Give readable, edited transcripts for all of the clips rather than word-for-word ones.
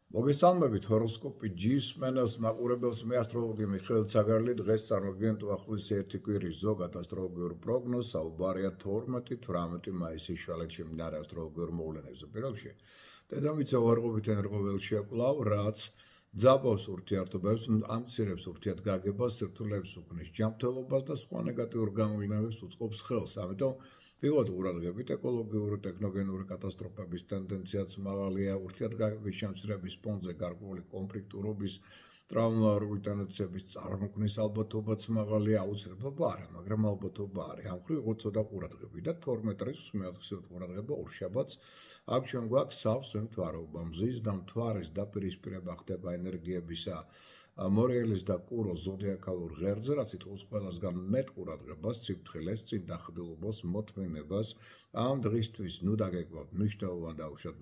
მოგესალმებით ჰოროსკოპი ჯისმენელს მაყურებელს მე ასტროლოგი მიხეილ ცაგარელი დღეს წარმოგიდგენთ უახლოესი ერთი კვირის ზოგად ასტროლოგიურ პროგნოზს საუბარია 12-18 მაისის შვალეთში მიმდინარე ასტროლოგიურ მოვლენებზე. პირველ რიგში დედამიწა უარყოფით ენერგოველში აკვლავ, რაც ძაბავს ურთიერთობებს, ამცირებს ურთიერთგაგებას, სირთულეებს უქმნის ჯანმრთელობას და სხვა ნეგატიურ გამოვლენებს უწყობს ხელს. ამიტომ პირველად ყურადღებით ეკოლოგიური ტექნოგენური კატასტროფების ტენდენციაც მაღალია, ურთიერთგაგების შემცირების ფონზე გარკვეული კონფლიქტურობის, ტრაუმატული ტენდენციების წარმოქმნის ალბათობაც მაღალია, აუცილებლობა არა, მაგრამ ალბათობა არის. ამ მხრივ იყო ცოტა ყურადღები და 12 დღეს მეათქვსივთ ყურადღება ორშაბათს. აქ ჩვენ გვაქვს სავსე მთვარეობა, მზის და მთვარის დაპირისპირება ხდება ენერგიებისა მორიელის და კუროს ზოდიაქალურ ღერძზე, რაც ითხოვს ყველასგან მეტ ყურადღებას, სიფრთხილეს, წინ დახდილობას, მოთმინებას. ამ დღისთვის დაგეგმავთ მნიშვნელოვან დაუშვათ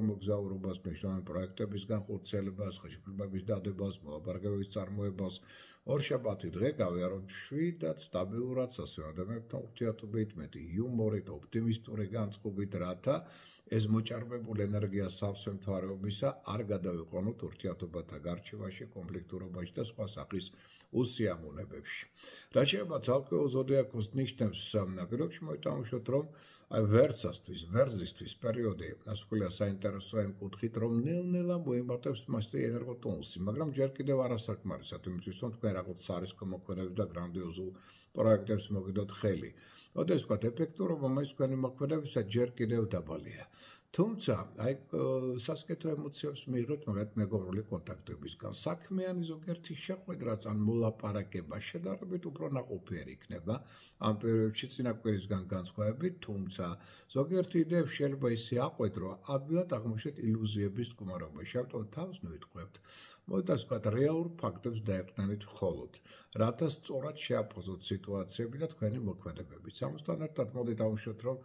მოგზაურობას, მნიშვნელოვანი პროექტების განხორციელებას, ხელშეკრულების დადებას, მოლაპარაკებების წარმოებას. ორშაბათი დღე გავიაროთ მშვიდად, სტაბილურად, სასწრაფოებებთან ურთიერთობით, მეტი იუმორით, ოპტიმისტური განწყობით, რათა ეს მოჭარბებული ენერგია სავსე მთვარეობისა არ გადავიყვანოთ ურთიერთობათა გარჩევაში, კონფლიქტურობაში და სხვა სახის უსიამოვნებებში. რაც შეეხება ცალკეულ ზოდიაქოს ნიშნებს, პირველში მოიტანხმოთ, რომ ვერძისთვის პერიოდი ასკულია საინტერესოა იმ კუთხით, რომ ნელ-ნელა მოიმატებს მასზე ენერგოტონუსი, მაგრამ ჯერ კიდევ არასაკმარისად, იმისთვის რომ თქვენ რაღაც სარისკო მოქმედებს და გრანდიოზულ პროექტებს მოგიდოთ ხელი. ოდესმე ვთქვათ, ეფექტურობა მას თქვენი მოქმედებისა ჯერ კიდევ დაბალია. თუმცა, სასკეთო ემოციებს მიიღებთ მაგათ მეგობრული კონტაქტებისგან. საქმიანი ზოგიერთი შეხვედრაც ან მოლაპარაკება შედარებით უფრო ნაყოფიერი იქნება ამ პერიოდში წინაკვირისგან განსხვავებით, თუმცა ზოგიერთი იდეები შეიძლება ისე აყვეთ, რომ ადვილად აღმოჩნდეთ ილუზიების მდგომარეობაში. ამიტომ თავს ნუიტყვებთ. მოდით ვთქვათ, რეალურ ფაქტებს დაეყრდნით მხოლოდ, რათა სწორად შეაფასოთ სიტუაციები და თქვენი მოქმედებებიც. ამასთან ერთად მოდით ავუშვათ, რომ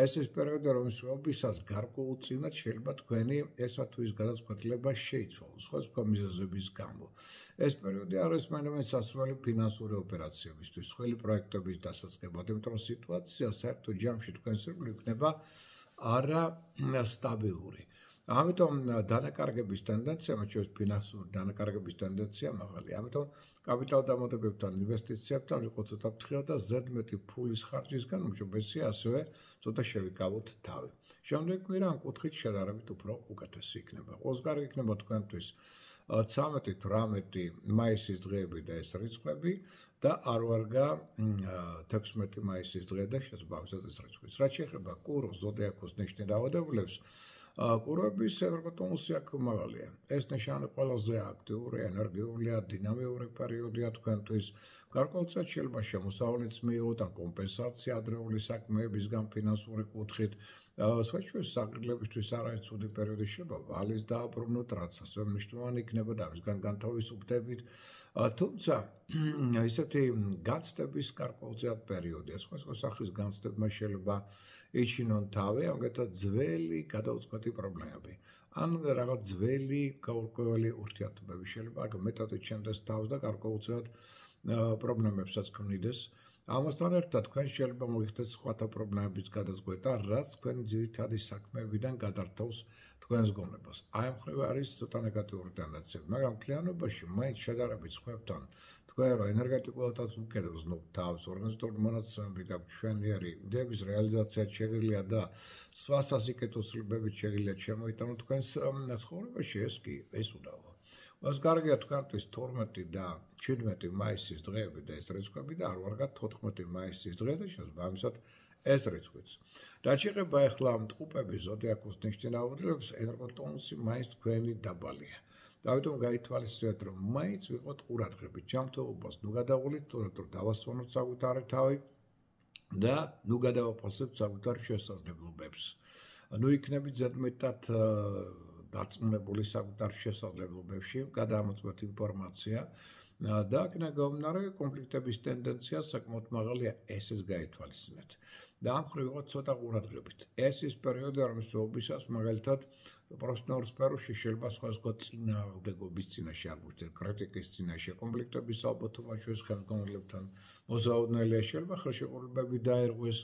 ეს ის პერიოდი, რომლისთვისაც გარკვეულწილად შეიძლება თქვენი ესა თუ ის გადაწყვეტილება შეიცვალოს, სხვა მიზეზების გამო. ეს პერიოდი არის მაინც სასურველი ფინანსური ოპერაციებისთვის, სხველი პროექტების დასაწყებად, იმიტომ რომ სიტუაცია საერთო ჯამში თქვენს ირგვლივ იქნება არასტაბილური. ამიტომ დანაკარგების ტენდენცია, მათ შორის ფინანსური დანაკარგების ტენდენცია მაღალია. ამიტომ კაპიტალ დამატებებთან, ინვესტიციებთან იყო ცოტა ფრთხილად და ზედმეტი ფულის ხარჯისგან უმჯობესია ასევე ცოტა შევიკავოთ თავი. შემდეგ კვირა ამ კუთხით შედარებით უფრო უკეთესი იქნება. ოზგარი იქნება თქვენთვის 13-18 მაისის დღეები და ეს რიცხვები და არ ვარგა 16 მაისის დღე და შესაბამისად ეს რიცხვიც. რაც შეეხება კუროს ზოდიაქოს ნიშნის დაავადებულებს, კუროების ენერგოტონუსი აქ მაღალია. ეს ნიშანი ყველაზე აქტიური, ენერგიულია, დინამიური პერიოდია თქვენთვის. გარკვეულწილად შეიძლება შემოსავლიც მიიღოთ ან კომპენსაცია ადრეული საქმეებისგან ფინანსური კუთხით. სხვაგვარი საგრძელებისთვის არაერთი ცუდი პერიოდი შეიძლება ვალის დააბრუნოთ, რაც ასევე მნიშვნელოვანი იქნება და ამისგან განთავისუფლდებით. თუმცა ისეთი განცდების გარკვეულწილად პერიოდია. სხვა სახის განცდებმა შეიძლება იჩინონ თავი, ამგეთად ძველი გადაუწყვეტი პრობლემები. ან რაღაც ძველი გაურკვეველი ურთიერთობები შეიძლება მეტად იჩენდეს თავს და გარკვეულწილად პრობლემებსაც ქმნიდეს. ამასთან ერთად თქვენ შეიძლება მოიხდეთ სხვათა პრობლემების გადაწყვეტა, რაც თქვენი ძირითადი საქმეებიდან გადართავს თქვენს გონებას. აი ამ მხრივ არის ცოტა ნეგატიური ტენდენციები, მაგრამ მთლიანობაში მაინც შედარებით სხვებთან თქვენ რომ ენერგეტიკულადაც უკეთებს ვზნობ თავს, ორგანიზატორული მონაცემები გაქვთ, მშვენიერი იდეების რეალიზაცია შეგიძლია და სხვა სასიკეთო ცვლილებებით შეგიძლიათ შემოიტანოთ თქვენს ცხოვრებაში, ეს უდავო. მას გარგია თქვენთვის 12 და 17 მაისის დღეები და ეს რიცხვები და არ ვარგათ 14 მაისის დღე და შესაბამისად ეს რიცხვიც. რაც შეეხება ახლა ტყუპების ზოდიაქოს ნიშნის დაავადებებს, ენერგოტონუსი მაინც თქვენი დაბალია. ამიტომ გაითვალისწინეთ, რომ მაინც ვიყოთ ყურადღებით ჯანმრთელობას, გადავღულით, თორემ დავასვანოთ საკუთარი თავი და გადავაფასებთ საკუთარ შესაძლებლობებს. იქნებით ზედმეტად დარწმუნებული საკუთარ შესაძლებლობებში, გადაამოწმოთ ინფორმაცია და აქედან გამომდინარე კონფლიქტების ტენდენცია საკმაოდ მაღალია, ესეც გაითვალისწინეთ. და ამ მხრივ ვიყოთ ცოტა ყურადღებით. ეს ის პერიოდი, რომელსაც მაგალითად პროფესიონალურ სფეროში შეიძლება სხვადასხვა წინააღმდეგობის წინაშე აღმოჩნდეთ, კრიტიკის წინაშე, კონფლიქტების ალბათობა ჩვენს ხელმძღვანელებთან, მოზაუდნელია, შეიძლება ხელშეკრულებები დაერღვეს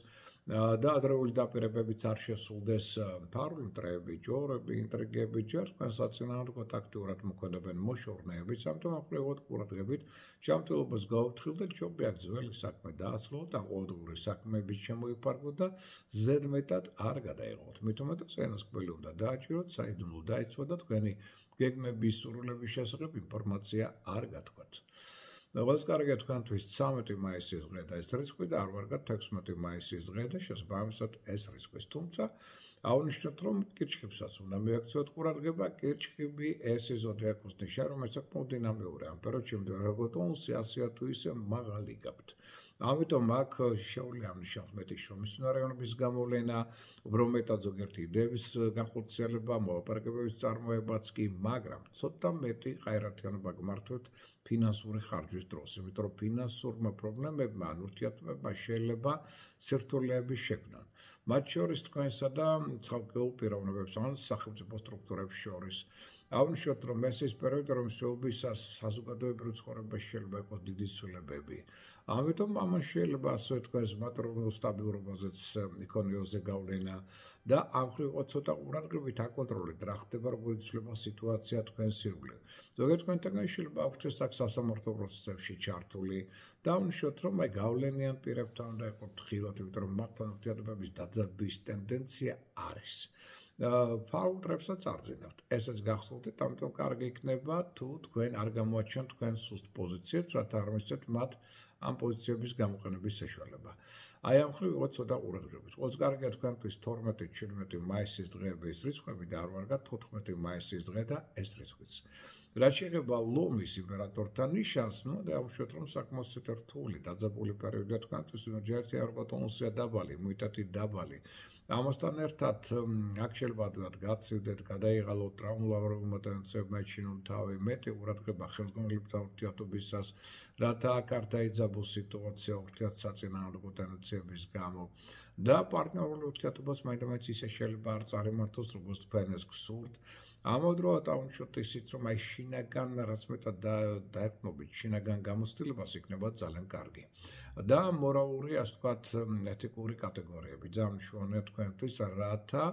და ადრეული დაპირებებიც არ შესულდეს ფარული მტრეები, ჯორები, ინტრიგები, ჯერ თქვენ საწინააღმდეგოდ აქტიურად მოქმედებენ მოშორნეებიც, ამიტომ ახლებოდ ყურადღებით ჯანმრთელობას გაუფრთხილდეთ, ჯობია აქ ძველი საქმე დაასრულოთ, ან ყოველდღიური საქმეებით შემოიფარგლოთ და ზედმეტად არ გადაიღოთ. მით უმეტეს ენას ყველი უნდა დააჭიროთ, საიდუმლო უნდა დაიცვათ და თქვენი გეგმების სურვილების შესახებ ინფორმაცია არ გათქვათ. Ყველას კარგია თქვენთვის 13 მაისის დღე და ეს რიცხვი და არ ვარგათ 16 მაისის დღე და შესაბამისად ეს რიცხვის. თუმცა აღნიშნოთ, რომ კირჩხიბსაც უნდა მიაქციოთ ყურადღება, კირჩხიბი ეს ზოდიაქოს ნიშა, რომელიც საკმაოდ დინამიური ამ პერიოდში მდგრადობთ 100 თუ ისე მაღალი გაქვთ. ამიტომ აქ შეუძლია ამ ნიშანს მეტი შრომის უნარიანობის გამოვლენა, უფრო მეტად ზოგიერთი იდეების განხორციელება, მოლაპარაკებების წარმოებაც კი, მაგრამ ცოტა მეტი ყაირათიანობა გმართოთ ფინანსური ხარჯვის დროს, იმიტომ რომ ფინანსურმა პრობლემებმა ან ურთიერთობებმა შეიძლება სირთულეების შექმნა. მათ შორის თქვენსა და ცალკეულ პიროვნებებს ან სახელმწიფო სტრუქტურებს შორის. აღნიშნოთ, რომ ეს ის პერიოდი, რომ შეობისას საზოგადოებრივ ცხოვრებაში შეიძლება იყოს დიდი ცვლილებები. ამიტომ ამან შეიძლება ასევე თქვენს მატერიალურ სტაბილურობაზეც იქონიოზე გავლენა და ამ მხრივ ცოტა ყურადღებით აკონტროლეთ, რა ხდება, როგორ იცვლება სიტუაცია თქვენს ირგვლივ. ზოგიერთ თქვენთაგან შეიძლება აღვჩეს აქ სასამართლო პროცესებში ჩართული და აღნიშნოთ, რომ აი გავლენიან პირებთან უნდა იყოს ფრთხილად, იმიტომ რომ მათთან ურთიერთობების დაძაბვის ტენდენცია არის. ფაულ მტრებსაც არ ძინავთ. ესეც გახსოვდეთ, ამიტომ კარგი იქნება თუ თქვენ არ გამოაჩენთ თქვენ სუსტ პოზიციებს, რათა არ მისცეთ მათ ამ პოზიციების გამოყენების საშუალება. აი ამ მხრივ იყო ცოტა ყურადღებით. ყველს კარგია თქვენთვის 12-17 მაისის დღეების რიცხვები და არ ვარგათ 14 მაისის დღე და ეს რიცხვიც. რაც შეეხება ლომის იმპერატორთან ნიშანს, დავუშვათ, რომ საკმაოდ რთული დაძაბული პერიოდია თქვენთვის, ჯერჯერობით არ გოტონუსია დაბალი, იმუნიტეტი დაბალი. ამასთან ერთად აქ შეიძლება ადვილად გაცივდეთ, გადაიღალოთ ტრაუმულარული ტენდენციებმა ეჩინონ თავი, მეტი ყურადღება ხელმძღვანელებთან ურთიერთობისას, რათა აქ არ დაიძაბოს სიტუაცია ურთიერთსაწინააღმდეგო ტენდენციების გამო და პარტნიორული ურთიერთობას მაინდამაინც ისე შეიძლება არ წარიმართოს, როგორც თქვენ ეს გსურთ. ამავდროულად აღნიშნოთ ისიც, რომ აი შინაგან რაც მეტად დაერთმობით შინაგან გამოცდილებას იქნება ძალიან კარგი. და მორალური, ასე ვთქვათ, ეთიკური კატეგორიები ძალიან მნიშვნელოვანია თქვენთვის, რათა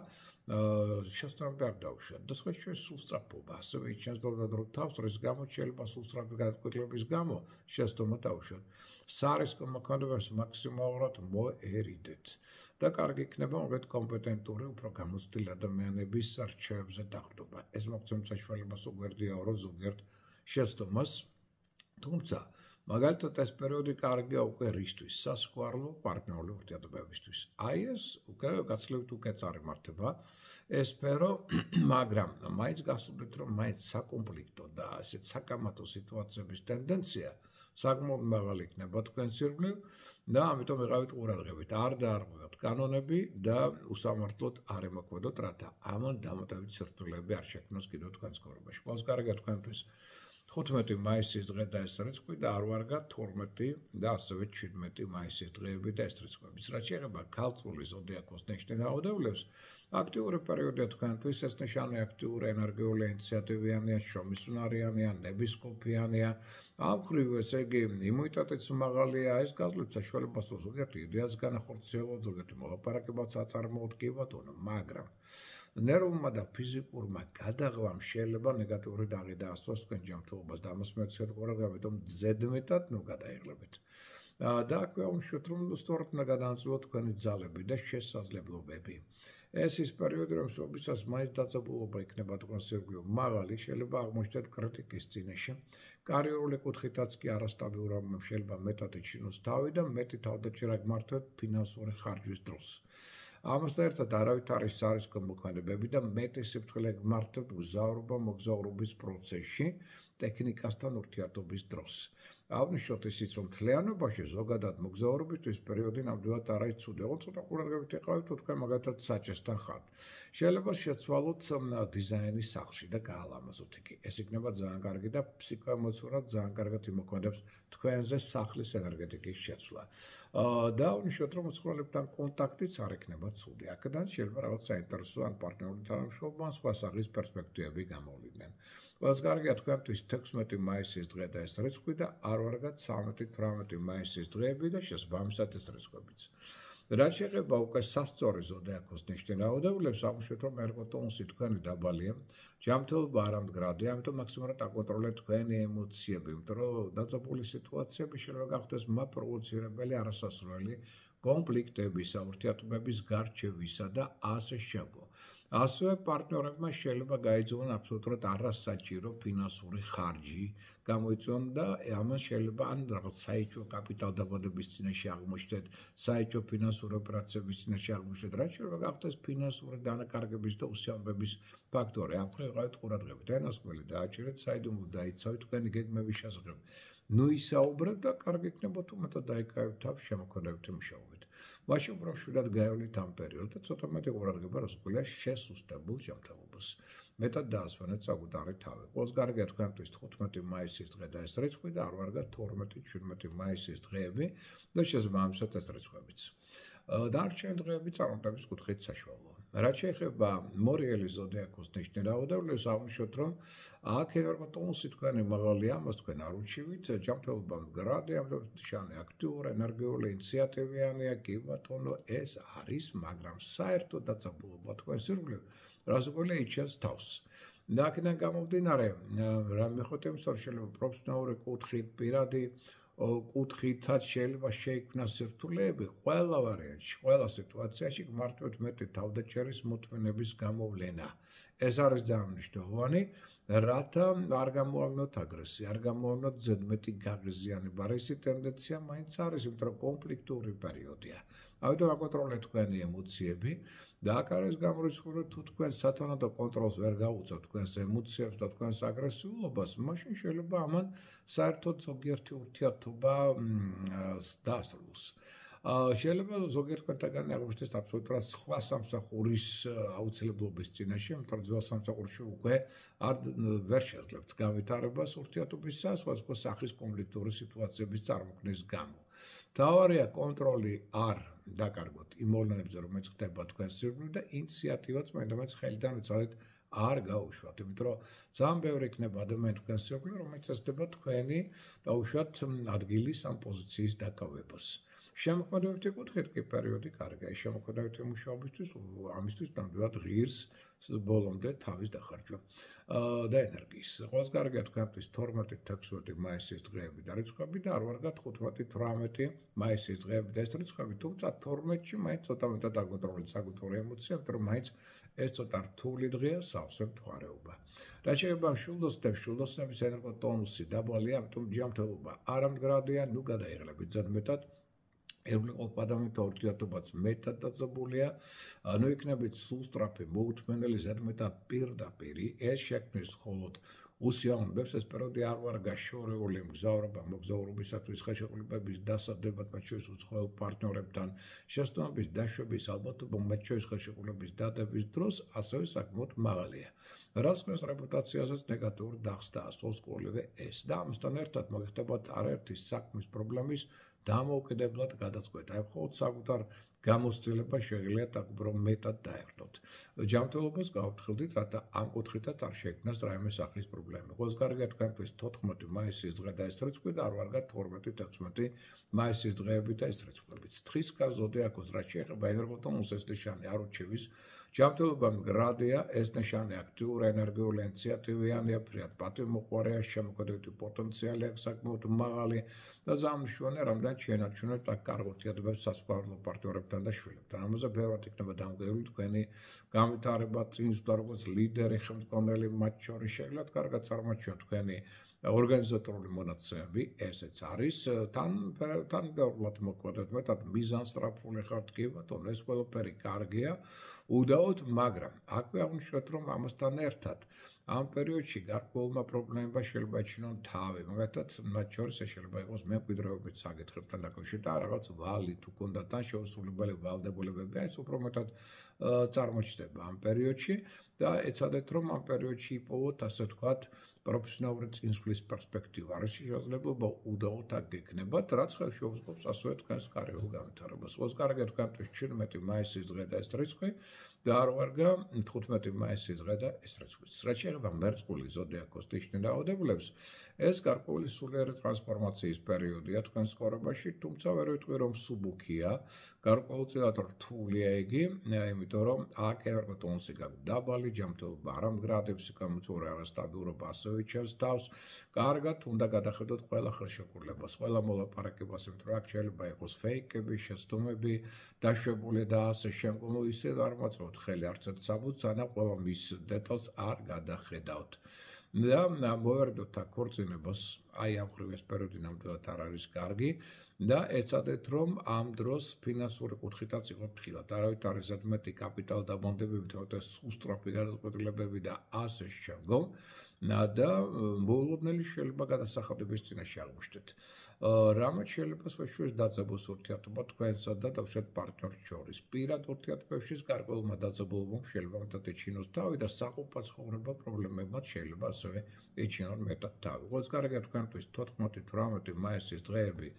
შესაბამისად არ დავუშვათ. და სხვა სულსწრაფობა, ასევე იჩენს დრო თავს, რის გამო შეიძლება სულსწრაფი გადაწყვეტილების გამო შესდომა დავუშვათ. სარისკო მოქმედებას მაქსიმალურად მოერიდეთ. და კარგი იქნება მოგეთ კომპეტენტური, უფრო გამოცდილი ადამიანების არჩევებზე დაყრდნობა. ეს მოგცემთ საშუალებას უგვერდიაო ზოგიერთ შესდომას. თუმცა მაგალითად ეს პერიოდი კარგია უკვე რისთვის, სასიყვარულო პარტნიორული ურთიერთობებისთვის. აი ეს უკვე გაცილებით უკვე წარიმართება ეს სფერო, მაგრამ მაინც გასულით, რომ მაინც საკონფლიქტო და ესეთ საკამათო სიტუაციების ტენდენცია საკმაოდ მაღალი იქნება თქვენს ირგვლივ და ამიტომ ეყავით ყურადღებით, არ დაარღვევთ კანონები და უსამართლოდ არ ემოქმედოთ, რათა ამან დამატებით სირთულეები არ შექმნას კიდევ თქვენს ცხოვრებაში. ყველას კარგია თქვენთვის 15 მაისის დღე და ეს რიცხვი და არ ვარგათ 12 და ასევე 17 მაისის დღეები და ეს რიცხვებიც. რაც შეეხება ქალწულის ზოდიაქოს ნიშნავადეულებს, აქტიური პერიოდია თქვენთვის, ეს ნიშანი აქტიური, ენერგიული, ინიციატივიანია, შრომისუნარიანია, ნებისყოფიანია. ამ მხრივ, ესე იგი, იმუნიტეტიც მაღალია, ეს გაძლევთ საშუალებას თუ ზოგიერთი იდეას განახორციელოთ, ზოგიერთი მოლაპარაკებაც აწარმოოთ, კი ბატონო, მაგრამ ნერვულმა და ფიზიკურმა გადაღლამ შეიძლება ნეგატიური დაღი დაასწროს თქვენ ჯანმრთელობას და ამას მოგცეთ ყურადღება, ამიტომ ზედმეტად გადაიღლებით. და აქვე აღნიშნოთ, რომ სწორად უნდა გადაანაწილოთ თქვენი ძალები და შესაძლებლობები. ეს ის პერიოდი, რომ სულისას მაინც დაძაბულობა იქნება თქვენს ირგვლივ მაღალი, შეიძლება აღმოჩნდეთ კრიტიკის წინაშე. კარიერული კუთხითაც კი არასტაბილურობა შეიძლება მეტად იჩინოს თავი და მეტი თავდაჭერა გმართოთ ფინანსური ხარჯვის დროს. ამასთან ერთად არავით არის სარისკო მოქმედებები და მეტი სიფრთხილე გმართოთ მოგზაურობის პროცესში ტექნიკასთან ურთიერთობის დროს. აღნიშნოთ ისიც, რომ მთლიანობაში ზოგადად მოგზაურობისთვის პერიოდი ნამდვილად არ არის ცუდი. ცოტა ყურადღებით იყავით, თუ თქვენ მაგალითად საჭესთან ხართ. შეიძლება შეცვალოთ დიზაინის სახლში და გაალამაზოთ იგი. ეს იქნება ძალიან კარგი და ფსიქოემოციურად ძალიან კარგად იმოქმედებს თქვენზე სახლის ენერგეტიკის შეცვლა. და აღნიშნოთ, რომ მცხოვრებთან კონტაქტიც არ იქნება ცუდი. აქედან შეიძლება რაღაც საინტერესო ან პარტნიორული თანამშრომლობა ან სხვა სახის პერსპექტივები გამოვლიდნენ. ყველას კარგია თქვენთვის 16 მაისის დღე და ეს რიცხვი და არ ვარგათ 13-18 მაისის დღეები და შესაბამისად ეს რიცხვებიც. რაც შეეხება უკვე სასწორი ზოდიაქოს ნიშნი რაოდენობებს, აღმოჩნდეთ, რომ ერგოტონუსი თქვენი დაბალია, ჯანმრთელობა არ ამდგრადია, ამიტომ მაქსიმალურად აკონტროლეთ თქვენი ემოციები, იმიტომ რომ დაძაბული სიტუაციები შეიძლება გახდეს მაპროვოცირებელი არასასურველი კონფლიქტებისა, ურთიერთობების გარჩევისა და ასე შემდგომ. ასევე პარტნიორებმა შეიძლება გაიძულონ აბსოლუტურად არასაჭირო ფინანსური ხარჯი გამოიწვიონ და ამან შეიძლება ან რაღაც საეჭვო კაპიტალ დაბადების წინაშე აღმოჩნდეთ, საეჭვო ფინანსური ოპერაციების წინაშე აღმოჩნდეთ, რაც შეიძლება გახდეს ფინანსური დანაკარგების და უსიამოვნების ფაქტორი. ამ მხრივ ყავით ყურადღებით, ენასმელი დააჭირეთ, საიდუმლო დაიცავით თქვენი გეგმების შესახებ. ნუ ისაუბრეთ და კარგი იქნება თუ მეტად დაიკავებთ თავს შემოქმედებითი მუშაობით. მაშინ უფრო მშვიდად გაივლით ამ პერიოდს და ცოტა მეტი ყურადღება რასაკვირველია შესუსტებულ ჯანმრთელობას. მეტად დაასვენეთ საკუთარი თავი. ყველს კარგია თქვენთვის 15 მაისის დღე და ეს რიცხვი და არ ვარგა 12-17 მაისის დღეები და შესაბამისად ეს რიცხვებიც. დარჩენილი დღეები წარმატების კუთხით საშუალოა. რაც შეეხება მორიელი ზოდიაქოს ნიშნი რაოდენობებს, აღმოჩნდეთ, რომ აქ ერგოტონუსი თქვენი მაღალია, ამას თქვენ არ უჩივით, ჯანმრთელობა მდგრადია, ნიშანი აქტიური, ენერგიული, ინიციატივიანია, კი ბატონო, ეს არის, მაგრამ საერთოდ დაძაბულობა თქვენს ირგვლივ, რასაკვირველია იჩენს თავს. და აქედან გამომდინარე, რამე ხოთემს შეიძლება პროფესიონალური კუთხით, პირადი კუთხითაც შეიძლება შეიქმნას სირთულეები ყველა ვარიანტში, ყველა სიტუაციაში მარტივად მეტი თავდაჭერის მოთმინების გამოვლენა. ეს არის ძალიან მნიშვნელოვანი, რათა არ გამოავლინოთ აგრესია, არ გამოავლინოთ ზედმეტი გაღიზიანება. რისი ტენდენცია მაინც არის, იმიტომ რომ კონფლიქტური პერიოდია. ამიტომ აკონტროლეთ თქვენი ემოციები და აქ არის გამორიცხული, თუ თქვენ სათანადო კონტროლს ვერ გაუწევთ თქვენს ემოციებს და თქვენს აგრესიულობას, მაშინ შეიძლება ამან საერთოდ ზოგიერთი ურთიერთობა დაასრულოს. შეიძლება ზოგიერთ თქვენთაგანი აღმოჩნდეს აბსოლუტურად სხვა სამსახურის აუცილებლობის წინაშე, იმიტომ რომ ძველ სამსახურში უკვე ვერ შეძლებთ განვითარებას ურთიერთობისა, სხვადასხვა სახის კონფლიქტური სიტუაციების წარმოქმნის გამო. თავარია კონტროლი არ დაკარგოთ იმ მოვლენებზე, რომელიც ხდება თქვენს ირგვლივ და ინიციატივაც მაინდამაინც ხელიდან უცალეთ არ გაუშვათ, იმიტომ რომ ძალიან ბევრი იქნება ადამიანი თქვენს ირგვლივ, რომელიც ესდება თქვენი დაუშვათ ადგილის ამ პოზიციის დაკავებას. შემოქმედებითი კუთხით კი პერიოდი კარგია, შემოქმედებითი მუშაობისთვის, ამისთვის ნამდვილად ღირს ბოლომდე თავის დახარჯვა და ენერგიის. ყველს კარგია თქვენთვის 12-16 მაისის დღეები და რიცხვები და არ ვარგათ 15-18 მაისის დღეები და ეს რიცხვები, თუმცა 12-ში მაინც ცოტა მეტად აკონტროლეთ საკუთარი ემოცია, იმიტომ რომ მაინც ეს ცოტა რთული დღეა, სავსე მთვარეობა. რაც შეეხება მშვილდოსნების ენერგოტონუსი დაბალია, ამიტომ ჯანმრთელობა არ ამდგრადია, ნუ გადაიღლებით ზედმეტად. ერგოლ ადამიანთა ურთიერთობაც მეტად დაძაბულია, ანუ იქნებით სულ სწრაფი მოუთმენელი ზედმეტად პირდაპირი, ეს შექმნის მხოლოდ უსიამოვნებებს, ეს პერიოდი არ ვარ გაშორეული მოგზაურობისათვის ხელშეკრულებების დასადებად, მათ შორის უცხოელ პარტნიორებთან შეცდომების დაშვების ალბათობა, მათ შორის ხელშეკრულების დადების დროს ასევე საკმაოდ მაღალია. რაც თქვენს რეპუტაციაზეც ნეგატიურ დახს დაასწროს ყოველივე ეს და ამასთან ერთად მოგიხდებათ არაერთი საქმის პრობლემის დამოუკიდებლად გადაწყვეტა. აი მხოლოდ საკუთარ გამოცდილება შეგიძლიათ უფრო მეტად დაეხლოთ. ჯანმრთელობას გავფრთხილდით, რათა ამ კუთხითაც არ შეექმნას რაიმე სახის პრობლემა. ყველს კარგია თქვენთვის 14 მაისის დღე და ეს რიცხვი და არ ვარგათ 12-16 მაისის დღეები და ეს რიცხვებიც. თხისკა ზოდიაქოს რაც შეეხება ენერგოტონუსს ეს ნიშანი არ უჩივის. ჯანმრთელობა მდგრადია, ეს ნიშანი აქტიური, ენერგიული, ინიციატივიანია, ფრიად პატივმოყვარეა, შემოქმედებითი პოტენციალი აქვს საკმაოდ მაღალი და ძალიან მნიშვნელოვანია, რამდენად შეენარჩუნებთ აქ კარგ ურთიერთობებს სასწავლო პარტნიორებთან და შვილებთან. ამაზე ბევრად იქნება დამოკიდებული თქვენი განვითარება, წინსვლა როგორც ლიდერი, ხელმძღვანელი, მათ შორის შეგვიძლიათ კარგად წარმოაჩინოთ თქვენი ორგანიზატორული მონაცემები, ესეც არის, თან ბევრად მოკვდეთ, მეტად მიზანსწრაფული ხართ კი ბატონო, ეს ყველაფერი კარგია, უდაოდ, მაგრამ აქვე აღნიშნეთ, რომ ამასთან ერთად ამ პერიოდში გარკვეულმა პრობლემებმა შეიძლება ეჩინონ თავი, მაგალითად, მათ შორის ეს შეიძლება იყოს მემკვიდრეობით საკითხებთან დაკავშირებით და რაღაც ვალით უკონდათ ან შეუსრულებელი ვალდებულებები, ეს უფრო მეტად წარმოჩნდება ამ პერიოდში და ეცადეთ, რომ ამ პერიოდში იპოვოთ, ასე ვთქვათ, პროფესიონალური წინსვლის პერსპექტივა. არ შესაძლებლობა უდაოდ აქ გექნებათ, რაც ხელშეუწყობს ასევე თქვენს კარიერულ განვითარებას. ყველს კარგია თქვენთვის 17 მაისის დღე და ეს რიცხვი და არ ვარგა 15 მაისის დღე და ეს რიცხვიც. რაც შეეხება მერწყული ზოდიაქოს ნიშნავადებლებს, ეს გარკვეული სულიერი ტრანსფორმაციის პერიოდია თქვენ ცხოვრებაში, თუმცა ვერ ვიტყვი რომ სუბუქია, გარკვეულწილად რთულია იგი, იმიტომ რომ აქ ენერგოტონუსი გაქვს დაბალი, ჯანმრთელობა არ ამგრადებს, გამოწვევა არასტაბილურობა ასევე ჩანს თავს. კარგად უნდა გადახედოთ ყველა ხელშეკრულებას, ყველა მოლაპარაკებას, იმიტომ რომ აქ შეიძლება იყოს ფეიკები, შეცდომები, დაშვებული და ასე შემდგომ ისე არ მოწვევთ ხელი არც ერთ საბუთს, ანა ყველა მის დეტალს არ გადახედავთ. და მოვერდოთ აქ ქორწინებას, აი ამ ხრივ ეს პერიოდი ნამდვილად არ არის კარგი და ეცადეთ რომ ამ დროს ფინანსური კუთხითაც იყო ფრთხილად. არავით არის ზედმეტი კაპიტალ დაბონდებები, თორემ სუსტრაფი გადაწყვეტილებები და ასე შემდგომ. და მოულოდნელი შეიძლება გადასახადების წინაშე აღმოჩნდეთ. რამაც შეიძლება სხვაშორის დაძაბულს ურთიერთობა თქვენსა და დავშეთ პარტნიორს შორის. პირად ურთიერთობებში გარკვეულმა დაძაბულობამ შეიძლება მეტად ეჩინოს თავი და საყოფაცო ცხოვრება პრობლემებად შეიძლება ასევე ეჩინონ მეტად თავი. ყოველს კარგია თქვენთვის 14-18 მაისის დღეები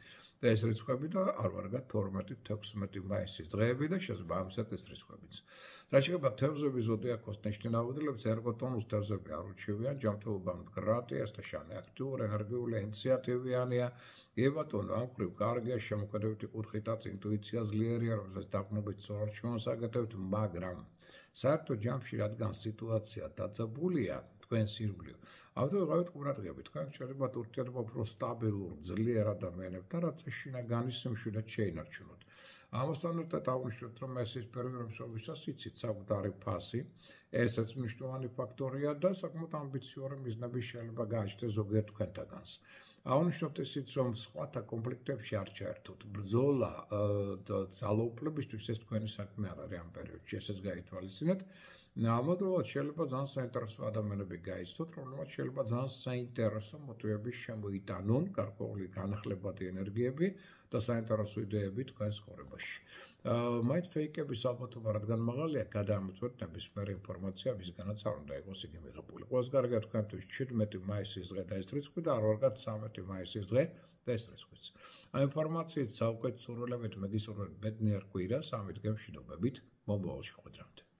და ეს რიცხვები და არ ვარგა 12-16 მაისის დღეები და შეიძლება ამසეთ ეს რიცხვებიც. რაც შეეხება თევზების ზოდიაქოს ნიშნავადებლებს, ერგოტონუს თევზები არ ურჩევიან, ჯანმრთელობა მდგრადია, ეს და შანი აქტიური, ენერგიული, ინიციატივიანია. ბატონო, ამ ხრივ კარგია, შემოქმედებითი კუთხითაც ინტუიცია ძლიერია, რომელსაც დაყრდნობით სწორარჩევანს აკეთებთ, მაგრამ საერთო ჯამში, რადგან სიტუაცია დაძაბულია, თქვენ სირბლივ. ამიტომ ვიყავით ყურადღებით, თქვენ შეგიძლიათ ურთიერთობა უფრო სტაბილურ, ძლიერ ადამიანებთან, რაც შინაგანის სიმშვიდეც შეინარჩუნოთ. ამასთან ერთად აღნიშნოთ, რომ ეს ის პერიოდი, რომელსაც იცით საკუთარი ფასი, ესეც მნიშვნელოვანი ფაქტორია და საკმაოდ ამბიციური მიზნები შეიძლება გააჩნდეს ზოგიერთ თქვენთაგანს. აღნიშნოთ ისიც, რომ სხვათა კონფლიქტებში არ ჩაერთოთ. ბრძოლა ძალაუფლებისთვის ეს თქვენი საქმე არ არის ამ პერიოდში, ესეც გაითვალისწინეთ. ამავდროულად შეიძლება ძალიან საინტერესო ადამიანები გაიცნოთ, რომლებმაც შეიძლება ძალიან საინტერესო მოტივების შემოიტანონ გარკვეული განახლებადი ენერგიები და საინტერესო იდეები თქვენ ცხოვრებაში. მაინც ფეიკების ალბათობა რადგან მაღალია, გადაამოწმოთ ნებისმიერი ინფორმაცია, ვისგანაც არ უნდა იყოს იგი მიღებული. ყველას კარგია თქვენთვის 17 მაისის დღე და ეს რიცხვი და არ ვარგათ 13 მაისის დღე და ეს რიცხვიც. ამ ინფორმაციით საუკეთესო სურვილებით მეგისურვებთ ბედნიერ კვირას, ამით გემშვიდობებით, მომავალ შეხვედრამდე.